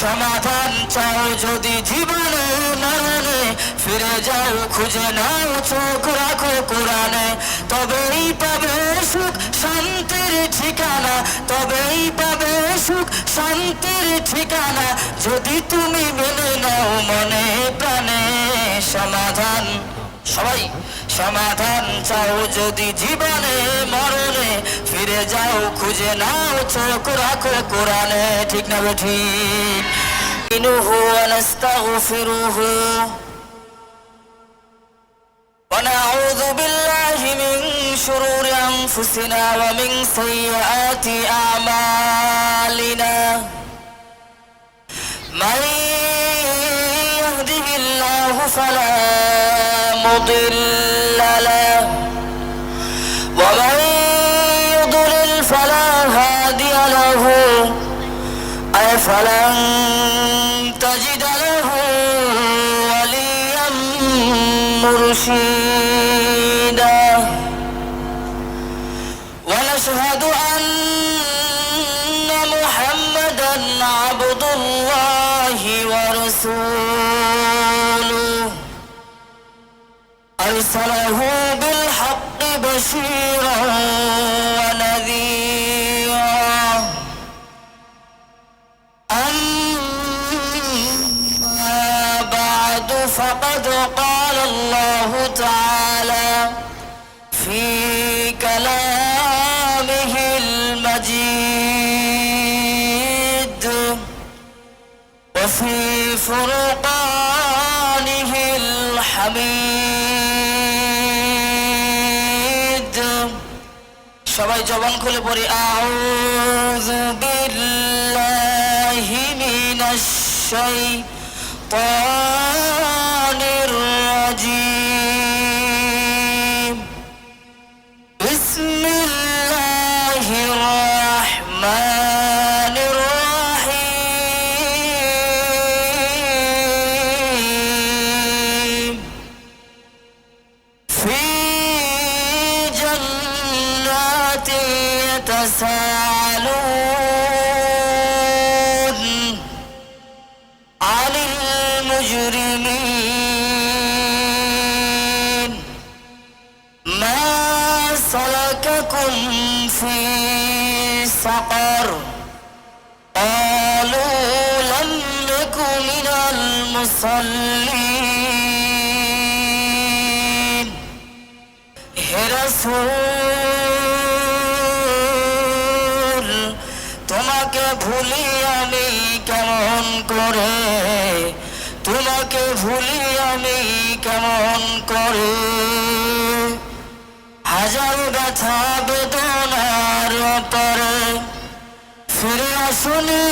সমাধান চাও যদি জীবনে মরণে, ফিরে যাও খুঁজে নাও চোখ রাখো কোরআনে। তবেই পাবে সুখ শান্তির ঠিকানা, তবেই পাবে সুখ শান্তির ঠিকানা, যদি তুমি মেনে নাও মনে প্রাণে সমাধান। সবাই সমাধান চাও যদি জীবনে মরণে, ফিরে যাও খুঁজে নাও চোখ রাখো কোরআনে। ঠিক না ঠিক? ইনহু ওয়ানাস্তাগফিরুহু ونعوذ بالله من شرور أنفسنا ومن سيئات أعمالنا من يهده الله فلا مضل له ومن يضلل فلا هادي له فلن تجد له وليا مرشدا ونشهد أن محمدا عبد الله ورسوله أرسله بالحق بشيرا ونذيرا أما بعد فقد قال الله تعالى في كلامه المجيد وفي فرقانه الحميد সবাই জবান খুলে পড়ি আউযু বিল্লাহি মিনাশ শাইতানির রাজীম বিসমিল্লাহির রাহমানির রাহিম ফি জান্নাতি يتساءلون عن المجرمين ما سلككم في سقر قالوا لم نك من المصلين হে রাসূল তোমাকে ভুলি আমি কেমন করে, তোমাকে ভুলি আমি কেমন করে, হাজার ব্যথা বেদনার পরে ফিরে আসনি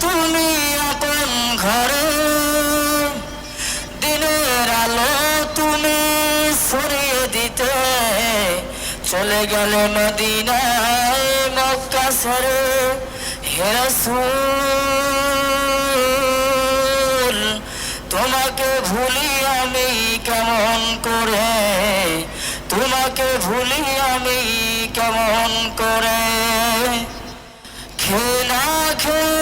তুমি আপন ঘরে, দিনের আলো তুমি সরিয়ে দিতে চলে গেলে মদিনায় মক্কা ছেড়ে। হে রাসূল তোমাকে ভুলি আমি কেমন করে, তোমাকে ভুলি আমি কেমন করে, খেয়ে না খেয়ে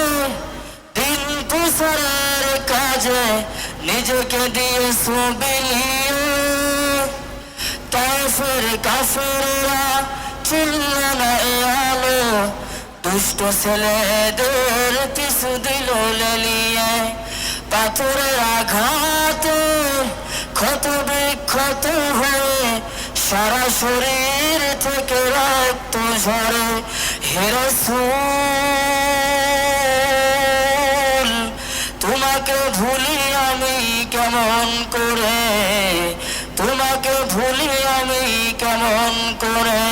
দিন প্রসারের কাজে নিজেকে দিয়েছো বিলিয়ে, কাফের কাফেররা চিনল না এ আলো, দুষ্ট ছেলেদের পিছু দিল লেলিয়ে, পাথরের আঘাতে ক্ষত বিক্ষত হয়ে সারা শরীর থেকে রক্ত ঝরে। হে রাসূল তোমাকে ভুলি আমি কেমন করে, তোমাকে ভুলি আমি কেমন করে,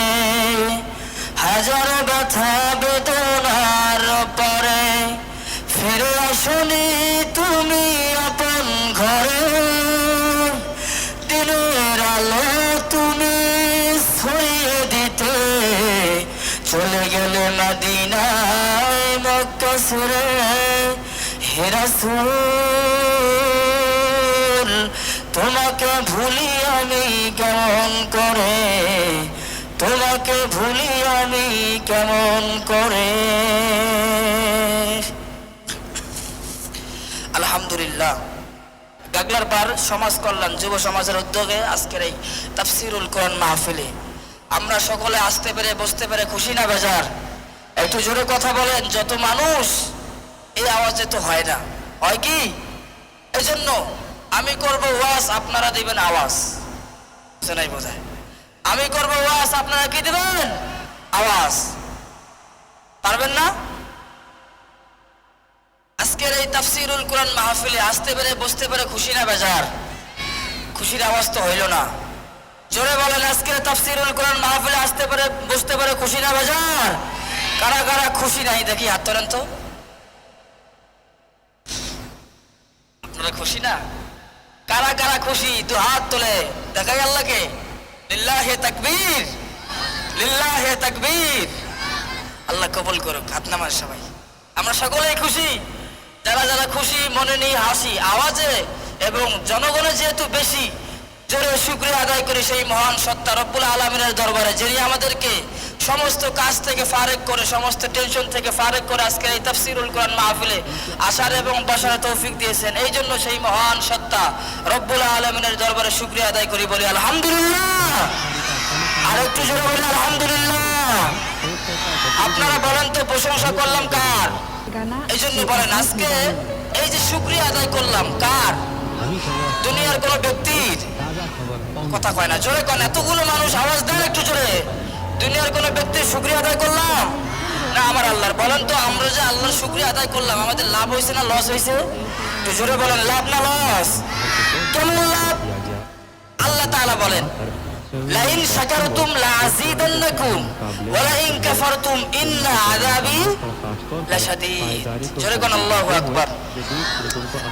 হাজার ব্যথা বেদনার পরে ফিরে আসনি তুমি আপন ঘরে, দিনের আলো তুমি ছড়িয়ে দিতে চলে গেলে মদিনায় মক্কা ছেড়ে। হে রাসূল তোমাকে ভুলি আমি কেমন করে, তোমাকে ভুলি আমি কেমন করে। আলহামদুলিল্লাহ, গাগলার বার সমাজ কল্যাণ যুব সমাজের উদ্যোগে আজকের এই তাফসিরুল কোরআন মাহফিলে আমরা সকলে আসতে পেরে বসতে পেরে খুশি না বেজার? একটু জোরে কথা বলেন। যত মানুষ এই আওয়াজে তো হয় না, হয় কি? এই জন্য আমি করব ওয়াজ, আপনারা দিবেন আওয়াজ। নাই বোঝায়, আমি করব ওয়াজ, আপনারা কি দিবেন? আওয়াজ। পারবেন না? আজকের এই তাফসিরুল কোরআন মাহফিলে আসতে পেরে বসতে পেরে খুশি না বেজার? খুশির আওয়াজ তো হইল না। জোরে বলেন, আজকের তাফসিরুল কোরআন মাহফিলে আসতে পেরে বসতে পেরে খুশি না বেজার? কারা কারা খুশি নাই দেখি হাত তোলেন তো। আপনারা খুশি না? কারা কারা খুশি তো হাত তোলে দেখাই আল্লাহকে। লিল্লাহে তাকবীর, লিল্লাহে তাকবীর। আল্লাহ কবুল করুক। হাত নামান সবাই। আমরা সকলেই খুশি। যারা যারা খুশি মনে নিয়ে হাসি আওয়াজে এবং জনগণের যেহেতু বেশি, জোরে শুকরিয়া আদায় করি সেই মহান সত্তা রব্বুল আলামিনের দরবারে, যিনি আমাদেরকে সমস্ত কাজ থেকে ফারেক করে, সমস্ত টেনশন থেকে ফারেক করে আজকের এই তাফসিরুল কোরআন মাহফিলে আসার এবং বসার তৌফিক দিয়েছেন। এই জন্য সেই মহান সত্তা রব্বুল আলামিনের দরবারে শুকরিয়া আদায় করি, বলি আলহামদুলিল্লাহ। আর একটু জোরে বলি আলহামদুলিল্লাহ। আপনারা বলেন তো প্রশংসা করলাম কার? এই জন্য বলেন, আজকে এই যে শুকরিয়া আদায় করলাম কার? দুনিয়ার কোন ব্যক্তির? কথা কয় না, জোরে কয় না। এতগুলো মানুষ আওয়াজ দেন একটু জোরে। দুনিয়ার কোন ব্যক্তির শুকরিয়া আদায় করলাম না, আমার আল্লাহর। বলেন তো, আমরা যে আল্লাহর শুকরিয়া আদায় করলাম, আমাদের লাভ হয়েছে না লস হয়েছে? একটু জোরে বলেন, লাভ না লস? কেমন লাভ? আল্লাহ তাআলা বলেন, লাইন শাকারতুম লাযীদান্নাকুম ওয়া লাইন কাফারতুম ইন্না আযাবি লাশাদীদ। জোরে কোন আল্লাহু আকবার।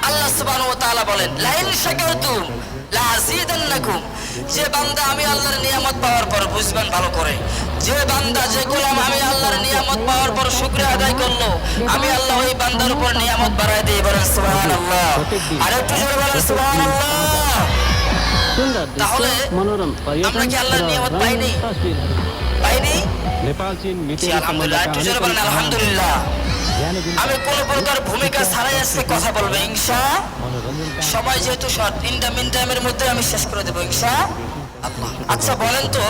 আল্লাহ সুবহানাহু ওয়া তাআলা বলেন, লাইন শাকারতুম লাযীদান্নাকুম। যে বান্দা আমি আল্লাহর নিয়ামত পাওয়ার পর, বুঝবেন ভালো করে, যে বান্দা যে গোলাম আমি আল্লাহর নিয়ামত পাওয়ার পর শুকরিয়া আদায় করলো, আমি আল্লাহ ওই বান্দার উপর নিয়ামত বাড়ায় দেই। বলেন সুবহানাল্লাহ। আর একটু জোরে বলেন সুবহানাল্লাহ। তাহলে আমরা কি আল্লাহর নিয়ামত পাইনি? পাইনি? আলহামদুলিল্লাহ। একটু জোরে বলেন আলহামদুলিল্লাহ। আমি কোন প্রকার ভূমিকা ছাড়াই আজকে কথা বলবো ইনশাআল্লাহ। সময় যেহেতু শর্ট, মিন টাইমের মধ্যে আমি শেষ করে দেবো ইনশাআল্লাহ। আচ্ছা বলেন তো,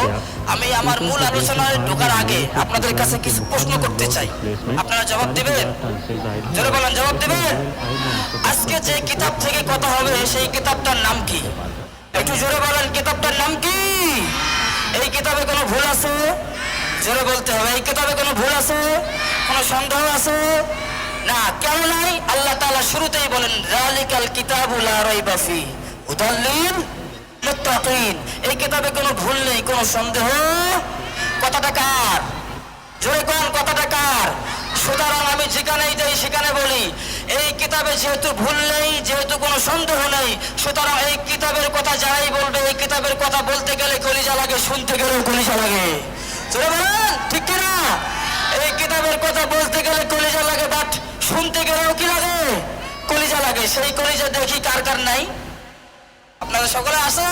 আমি আমার মূল আলোচনায় ঢোকার আগে আপনাদের কাছে কিছু প্রশ্ন করতে চাই, আপনারা জবাব দিবেন? জোরে বলেন, জবাব দিবেন? আজকে যে কিতাব থেকে কথা হবে সেই কিতাবটার নাম কি? একটু জোরে বলেন, কিতাবটার নাম কি? এই কিতাবে কোনো ভুল আছে? জোরে বলতে হবে। এই কিতাবে কোনো ভুল আছে? কোনো সন্দেহ আছে? না, কেন নাই? আল্লাহ তাআলা শুরুতেই বলেন, যালিকাল কিতাবু লা রাইবা ফীহি হুদাল লিল মুত্তাকিন। এই কিতাবে কোনো ভুল নেই, কোনো সন্দেহ। কথাটা কার? জোরে কোন, কথাটা কার? সুতরাং আমি যেখানেই যাই সেখানে বলি, এই কিতাবে যেহেতু ভুল নেই, যেহেতু কোনো সন্দেহ নেই, সুতরাং এই কিতাবের কথা যারাই বলবে, এই কিতাবের কথা বলতে গেলে কলিজা লাগে, শুনতে গেলেও কলিজা লাগে। জোরে বলেন, ঠিক কিনা? এই কিতাবের কথা বলতে গেলে কলিজা লাগে, বাট শুনতে গেলেও কি লাগে? কলিজা লাগে। সেই কলিজা দেখি কার কার নাই? আপনারা সকলে আছে?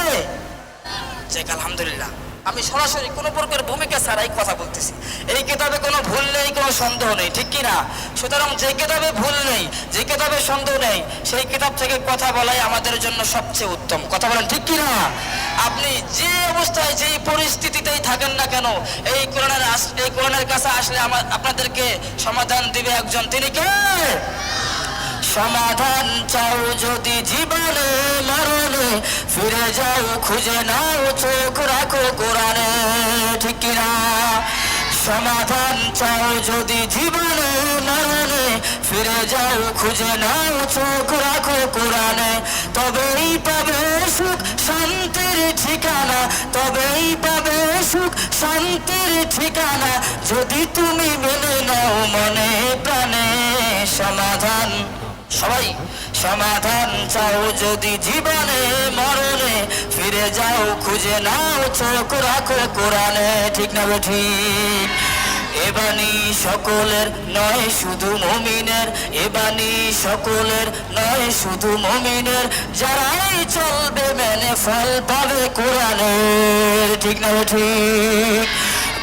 যাক আলহামদুলিল্লাহ। আমি সরাসরি কোনো প্রকার ভূমিকা ছাড়াই কথা বলতেছি। এই কিতাবে কোনো ভুল নেই, কোনো সন্দেহ নেই, ঠিক কিনা? সুতরাং যে কিতাবে ভুল নেই, যে কিতাবে সন্দেহ নেই, সেই কিতাব থেকে কথা বলাই আমাদের জন্য সবচেয়ে উত্তম। কথা বলেন, ঠিক কিনা? আপনি যে অবস্থায়, যেই পরিস্থিতিতেই থাকেন না কেন, এই কোরআনের কাছে আসলে আপনাদেরকে সমাধান দিবে একজন। তিনি কে? সমাধান চাও যদি জীবনে মরণে, ফিরে যাও খুঁজে নাও, চোখ রাখো কোরআনে, ঠিক কিনা? সমাধান চাও যদি জীবনে মরণে, ফিরে যাও খুঁজে নাও, চোখ রাখো কোরআনে। তবেই পাবে সুখ শান্তির ঠিকানা, তবেই পাবে সুখ শান্তির ঠিকানা, যদি তুমি মেনে নাও মনে প্রাণে। সমাধান, সবাই সমাধান চাও যদি জীবনে মরণে, ফিরে যাও খুঁজে নাও, চোখ রাখো কোরআনে, ঠিক না ঠিক? এবানি সকলের নয় শুধু মুমিনের, এবানি সকলের নয় শুধু মুমিনের, যারাই চলবে মেনে ফল পাবে কোরআনের, ঠিক না ঠিক?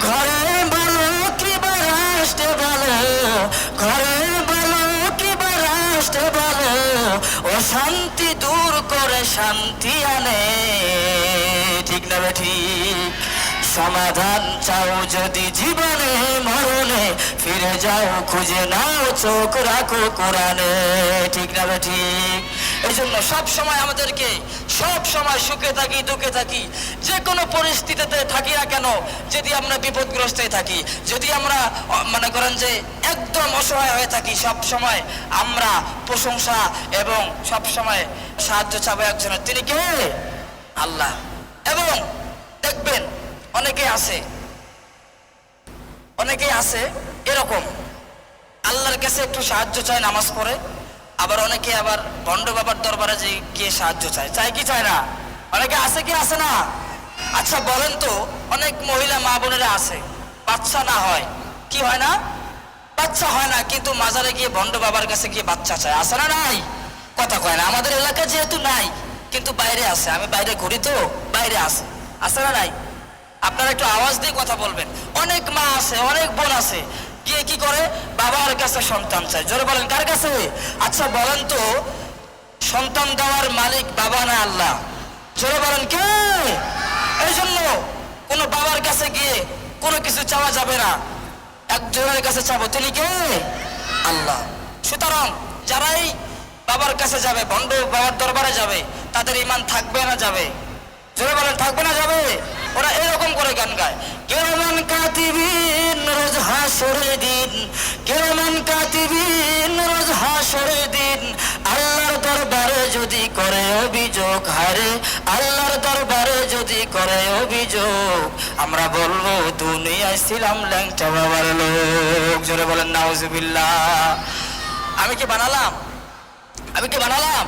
ঘরে বলো কি বা রাষ্ট্রে বলো, ঘরে বলো কি বা রাষ্ট্রে বলো, অশান্তি দূর করে শান্তি আনে, ঠিক না ঠিক? সমাধান চাও যদি জীবনে মরণে, ফিরে যাও খুঁজে নাও চোখ রাখো কোরআনে, ঠিক না ঠিক? এই জন্য সব সময় আমাদেরকে, সব সময় সুখে থাকি দুঃখে থাকি, যে কোনো পরিস্থিতিতে থাকি না কেন, যদি আমরা বিপদগ্রস্তে থাকি, যদি আমরা মনে করেন যে একদম অসহায় হয়ে থাকি, সব সময় আমরা প্রশংসা এবং সব সময় সাহায্য চাবো একজনের, তিনি কে? আল্লাহ। এবং দেখবেন অনেকেই আছে এরকম, আল্লাহর কাছে একটু সাহায্য চায় নামাজ পড়ে, আবার অনেকে আবার ভণ্ড বাবার দরবারে যে গিয়ে সাহায্য চায় কি চায় না? অনেকে আছে কি আছে না? আচ্ছা বলেন তো, অনেক মহিলা মা বোনেরা আছে, বাচ্চা না হয়, কি হয় না? বাচ্চা হয় না, কিন্তু মাজারে গিয়ে ভণ্ড বাবার কাছে গিয়ে বাচ্চা চায়, আছে না নাই? কথা কয় না। আমাদের এলাকা যেহেতু নাই, কিন্তু বাইরে আছে, আমি বাইরে ঘুরি তো, বাইরে আছে না নাই? আপনারা একটু আওয়াজ দিয়ে কথা বলবেন। অনেক মা আছে, অনেক বোন আছে, গিয়ে কি করে? বাবার কাছে সন্তান চায়। জোরে বলেন, কার কাছে? আচ্ছা বলেন তো, সন্তান দেওয়ার মালিক বাবা না আল্লাহ? জোরে বলেন, কে? এই জন্য কোনো বাবার কাছে গিয়ে কোনো কিছু চাওয়া যাবে না, একজনের কাছে চাবো, তিনি কে? আল্লাহ। সুতরাং যারাই বাবার কাছে যাবে, ভণ্ড বাবার দরবারে যাবে, তাদের ঈমান থাকবে না যাবে? জোরে বলেন, থাকবে না যাবে? ওরা এরকম করে গান গায়, কিরামান কাতিবিন রোজ হাসরের দিন, কিরামান কাতিবিন রোজ হাসরের দিন, আল্লাহর দরবারে যদি করে অভিযোগ, হারে আল্লাহর দরবারে যদি করে অভিযোগ, আমরা বলবো দুনিয়ায় ছিলাম ল্যাংটা বাবার লোক। জোরে বলেন নাউজুবিল্লাহ। আমি কি বানালাম?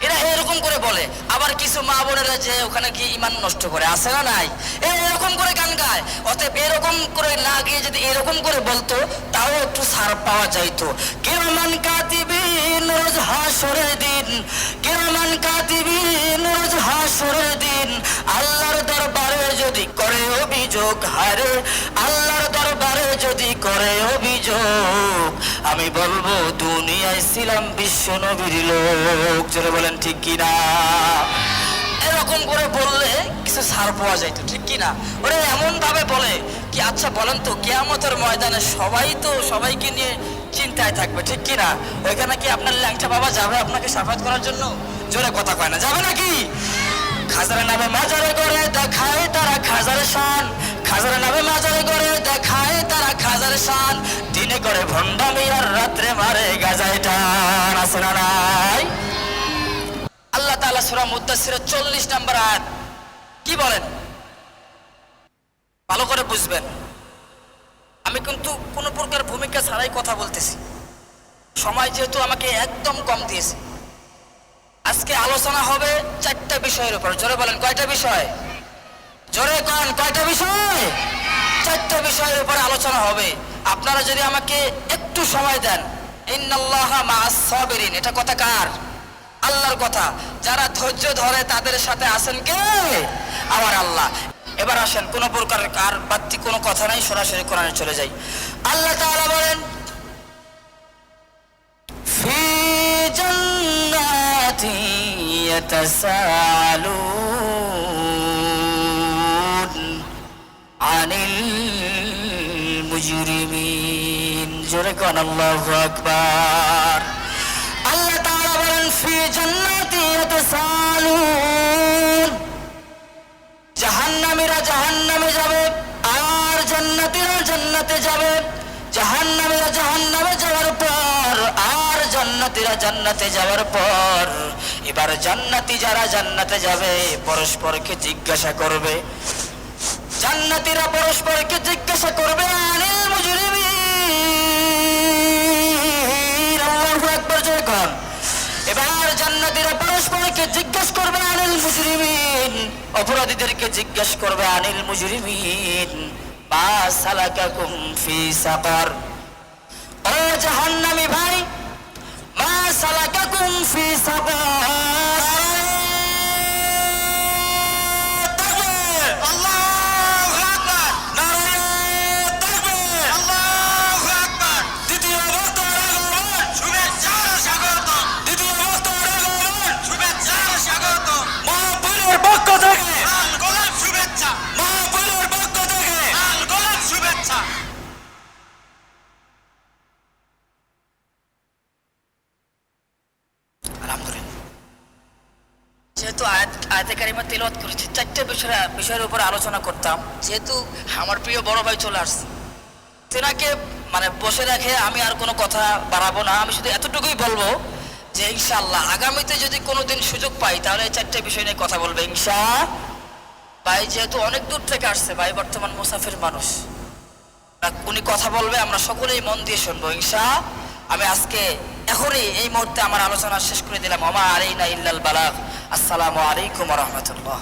এরা এরকম করে বলে। আবার কিছু মা বোনেরা যে ওখানে গিয়ে ঈমান নষ্ট করে, আছে না নাই? এরকম করে গান গায়। অতএব এরকম করে না গিয়ে যদি এরকম করে বলতো, তাও একটু ছাড় পাওয়া যাইতো। কিরামান কাতিবিন রোজ হাসরের দিন, কিরামান কাতিবিন রোজ হাসরের দিন, আল্লাহর দরবারে যদি করে অভিযোগ, হারে আল্লাহর দরবারে যদি করে অভিযোগ, আমি বলবো দুনিয়ায় ছিলাম বিশ্ব নবীর লোক। জোরে বলেন ঠিক কিনা? এরকম করে বললে কিছু ছাড় পাওয়া যাইতো, ঠিক কিনা? ওরা এমন ভাবে বলে কি, আচ্ছা বলেন তো, কিয়ামতের ময়দানে সবাই তো সবাইকে নিয়ে চিন্তায় থাকবে, ঠিক কিনা? ওইখানে কি আপনার ল্যাংটা বাবা যাবে আপনাকে সাফাত করার জন্য? জোরে কথা কয় না, যাবে নাকি? খাজারে নামে মাজারে করে দেখায় তারা খাজার শান, খাজারে নামে মাজারে করে দেখায় তারা খাজার শান, দিনে করে ভণ্ডামি আর রাত্রে মারে গাজায় টান, আছে না নাই? আল্লাহ তাআলা সূরা মুদ্দাসসিরের 40 নম্বর আয়াত কি বলেন? ভালো করে বুঝবেন। আমি কিন্তু কোনো প্রকার ভূমিকা ছাড়াই কথা বলতেছি, সময় যেহেতু আমাকে একদম কম দিয়েছে। আজকে আলোচনা হবে 4টা বিষয়ের উপর। জোরে বলেন, কয়টা বিষয়? জোরে কন, কয়টা বিষয়? 4টা বিষয়ের উপর আলোচনা হবে। আপনারা যদি আমাকে একটু সময় দেন, ইন্নাল্লাহা মাআস সাবিরিন, এটা কথা কার? আল্লাহর কথা। যারা ধৈর্য ধরে তাদের সাথে আছেন কে? আমার আল্লাহ। এবার আসেন, কোন প্রকার কার বাড়তি কোনো কথা নাই, সরাসরি কোরআনে চলে যাই। আল্লাহ তাআলা বলেন, ফি জান্নাতি ইয়াতাসাআলুন আনিল মুজরিমিন। জোরে কোন আল্লাহু আকবার। আল্লাহ তাআলা বলেন, ফি জান্নাতি ইয়াতাসাআলুন, জাহান্নামীরা জাহান্নামে যাবে আর জান্নাতীরা জান্নাতে যাবে। জাহান্নামীরা জাহান্নামে যাওয়ার পর আর জান্নাতীরা জান্নাতে যাওয়ার পর, এবার জান্নাতি যারা জান্নাতে যাবে পরস্পরকে জিজ্ঞাসা করবে, জান্নাতীরা পরস্পরকে জিজ্ঞাসা করবে, আনিল মুজরিমিন। আল্লাহু আকবার, জয় কোন। এবার জান্নাতীরা পরস্পরকে জিজ্ঞাসা করবে, আনিল মুজরিমিন, অপরাধীদেরকে জিজ্ঞাসা করবে, আনিল মুজরিমিন মা সালাকাকুম ফি সাকার। ও জাহান্নামী ভাই, মা সালাকাকুম ফি সাকার। আল্লাহু আকবার, নারায়ে তাকবীর, আল্লাহু আকবার। দ্বিতীয় বক্তব্য শুভেচ্ছা স্বাগত, দ্বিতীয় বক্তব্য যেহেতু আয়াতে কারিমা তেলাওয়াত করেছি, চারটে বিষয়ের উপর আলোচনা করতাম। যেহেতু আমার প্রিয় বড় ভাই চলে আসছে, তেনাকে মানে বসে রেখে আমি আর কোনো কথা বাড়াবো না। আমি শুধু এতটুকুই বলবো যে ইনশাআল্লাহ আগামীতে যদি কোনোদিন সুযোগ পাই তাহলে এই চারটে বিষয় নিয়ে কথা বলবে ভাই যেহেতু অনেক দূর থেকে আসছে, ভাই বর্তমান মুসাফির মানুষ, উনি কথা বলবে, আমরা সকলেই মন দিয়ে শুনবো আমি আজকে এখনই এই মুহূর্তে আমার আলোচনা শেষ করে দিলাম। ওমা আলাইনা ইল্লাল বালাগ। আসসালামু আলাইকুম ওয়া রাহমাতুল্লাহ।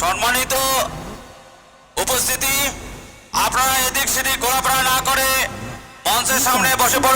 সম্মানিত উপস্থিতি, আপনারা এদিক সেদিক ঘোরাফেরা না করে মঞ্চের সামনে বসে পড়ুন।